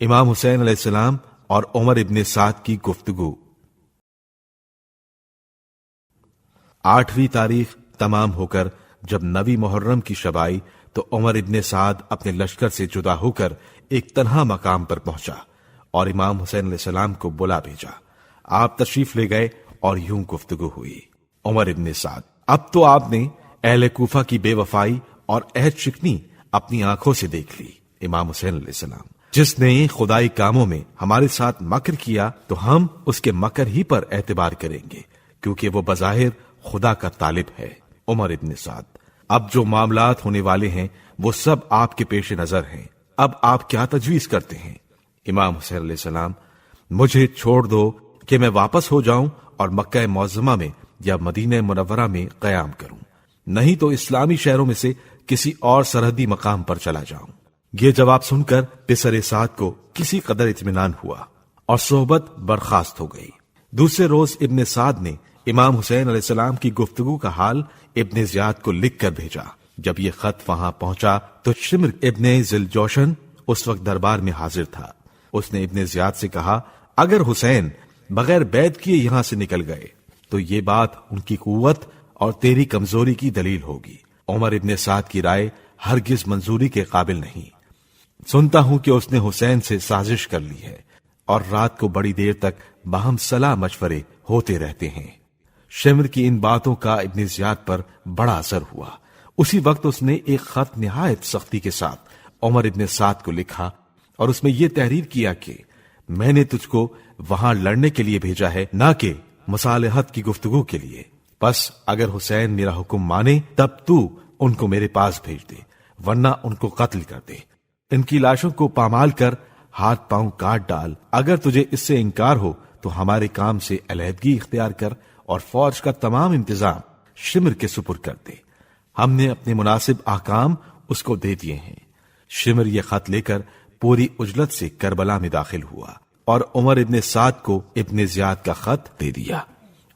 امام حسین علیہ السلام اور عمر ابن سعد کی گفتگو۔ 8ویں تاریخ تمام ہو کر جب 9 محرم کی شب آئی تو عمر ابن سعد اپنے لشکر سے جدا ہو کر ایک تنہا مقام پر پہنچا اور امام حسین علیہ السلام کو بلا بھیجا۔ آپ تشریف لے گئے اور یوں گفتگو ہوئی۔ عمر ابن سعد: اب تو آپ نے اہل کوفہ کی بے وفائی اور عہد شکنی اپنی آنکھوں سے دیکھ لی۔ امام حسین علیہ السلام: جس نے خدائی کاموں میں ہمارے ساتھ مکر کیا تو ہم اس کے مکر ہی پر اعتبار کریں گے، کیونکہ وہ بظاہر خدا کا طالب ہے۔ عمر ابن سعد: اب جو معاملات ہونے والے ہیں وہ سب آپ کے پیش نظر ہیں، اب آپ کیا تجویز کرتے ہیں؟ امام حسین علیہ السلام: مجھے چھوڑ دو کہ میں واپس ہو جاؤں اور مکہ معظمہ میں یا مدینہ منورہ میں قیام کروں، نہیں تو اسلامی شہروں میں سے کسی اور سرحدی مقام پر چلا جاؤں۔ یہ جواب سن کر پسر سعد کو کسی قدر اطمینان ہوا اور صحبت برخاست ہو گئی۔ دوسرے روز ابن سعد نے امام حسین علیہ السلام کی گفتگو کا حال ابن زیاد کو لکھ کر بھیجا۔ جب یہ خط وہاں پہنچا تو شمر ابن ذوالجوشن اس وقت دربار میں حاضر تھا۔ اس نے ابن زیاد سے کہا، اگر حسین بغیر بیعت کیے یہاں سے نکل گئے تو یہ بات ان کی قوت اور تیری کمزوری کی دلیل ہوگی۔ عمر ابن سعد کی رائے ہرگز منظوری کے قابل نہیں۔ سنتا ہوں کہ اس نے حسین سے سازش کر لی ہے اور رات کو بڑی دیر تک باہم صلاح مشورے ہوتے رہتے ہیں۔ شمر کی ان باتوں کا ابن زیاد پر بڑا اثر ہوا۔ اسی وقت اس نے ایک خط نہایت سختی کے ساتھ عمر ابن سعد کو لکھا اور اس میں یہ تحریر کیا کہ میں نے تجھ کو وہاں لڑنے کے لیے بھیجا ہے، نہ کہ مصالحت کی گفتگو کے لیے۔ بس اگر حسین میرا حکم مانے تب تو ان کو میرے پاس بھیج دے، ورنہ ان کو قتل کر دے۔ ان کی لاشوں کو پامال کر ہاتھ پاؤں کاٹ ڈال۔ اگر تجھے اس سے انکار ہو تو ہمارے کام سے علیحدگی اختیار کر اور فوج کا تمام انتظام شمر کے سپرد کر دے۔ ہم نے اپنے مناسب احکام اس کو دے دیے ہیں۔ شمر یہ خط لے کر پوری عجلت سے کربلا میں داخل ہوا اور عمر ابن سعد کو ابن زیاد کا خط دے دیا۔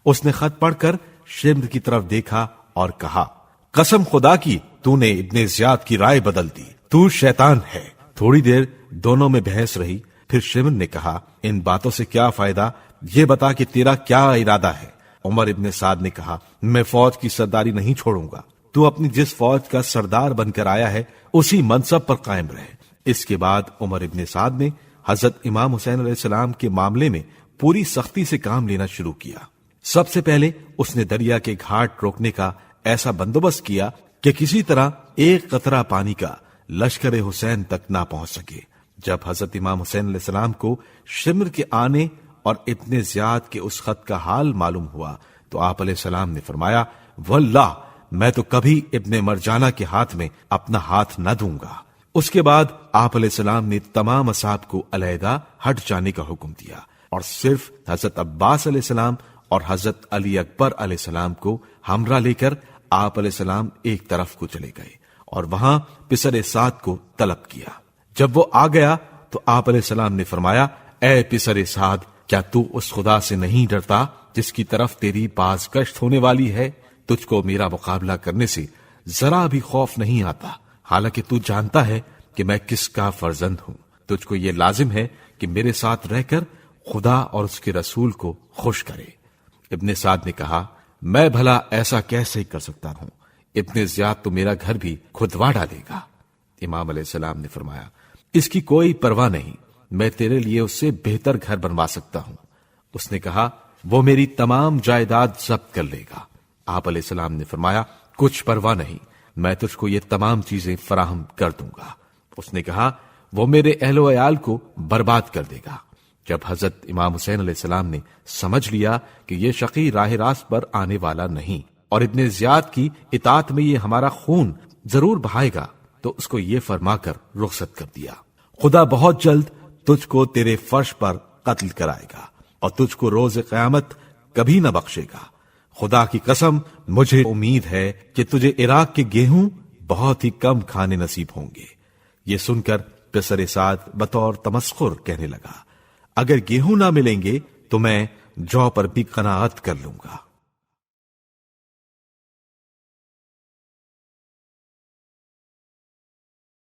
اس نے خط پڑھ کر شمر کی طرف دیکھا اور کہا، قسم خدا کی تو نے ابن زیاد کی رائے بدل دی، تو شیطان ہے۔ تھوڑی دیر دونوں میں بحث رہی، پھر شمر نے کہا، ان باتوں سے کیا فائدہ، یہ بتا کہ تیرا کیا ارادہ ہے؟ عمر ابن سعد نے کہا، میں فوج کی سرداری نہیں چھوڑوں گا، تو اپنی جس فوج کا سردار بن کر آیا ہے اسی منصب پر قائم رہے۔ اس کے بعد عمر ابن سعد نے حضرت امام حسین علیہ السلام کے معاملے میں پوری سختی سے کام لینا شروع کیا۔ سب سے پہلے اس نے دریا کے گھاٹ روکنے کا ایسا بندوبست کیا کہ کسی طرح ایک قطرہ پانی کا لشکر حسین تک نہ پہنچ سکے۔ جب حضرت امام حسین علیہ السلام کو شمر کے آنے اور ابن زیاد کے اس خط کا حال معلوم ہوا تو آپ علیہ السلام نے فرمایا، واللہ میں تو کبھی ابن مرجانہ کے ہاتھ میں اپنا ہاتھ نہ دوں گا۔ اس کے بعد آپ علیہ السلام نے تمام اصحاب کو علیحدہ ہٹ جانے کا حکم دیا اور صرف حضرت عباس علیہ السلام اور حضرت علی اکبر علیہ السلام کو ہمراہ لے کر آپ علیہ السلام ایک طرف کو چلے گئے اور وہاں پسر سعد کو طلب کیا۔ جب وہ آ گیا تو آپ علیہ السلام نے فرمایا، اے پسر سعد، کیا تو اس خدا سے نہیں ڈرتا جس کی طرف تیری باز گشت ہونے والی ہے؟ تجھ کو میرا مقابلہ کرنے سے ذرا بھی خوف نہیں آتا، حالانکہ تو جانتا ہے کہ میں کس کا فرزند ہوں۔ تجھ کو یہ لازم ہے کہ میرے ساتھ رہ کر خدا اور اس کے رسول کو خوش کرے۔ ابن سعد نے کہا، میں بھلا ایسا کیسے کر سکتا ہوں؟ ابن زیاد تو میرا گھر بھی کھدوا ڈالے گا۔ امام علیہ السلام نے فرمایا، اس کی کوئی پرواہ نہیں، میں تیرے لیے اس سے بہتر گھر بنوا سکتا ہوں۔ اس نے کہا، وہ میری تمام جائیداد ضبط کر لے گا۔ آپ علیہ السلام نے فرمایا، کچھ پرواہ نہیں، میں تجھ کو یہ تمام چیزیں فراہم کر دوں گا۔ اس نے کہا، وہ میرے اہل و عیال کو برباد کر دے گا۔ جب حضرت امام حسین علیہ السلام نے سمجھ لیا کہ یہ شقی راہ راست پر آنے والا نہیں اور ابن زیاد کی اطاعت میں یہ ہمارا خون ضرور بہائے گا، تو اس کو یہ فرما کر رخصت کر دیا، خدا بہت جلد تجھ کو تیرے فرش پر قتل کرائے گا اور تجھ کو روز قیامت کبھی نہ بخشے گا۔ خدا کی قسم، مجھے امید ہے کہ تجھے عراق کے گیہوں بہت ہی کم کھانے نصیب ہوں گے۔ یہ سن کر پسر سعد بطور تمسخر کہنے لگا، اگر گیہوں نہ ملیں گے تو میں جو پر بھی قناعت کر لوں گا۔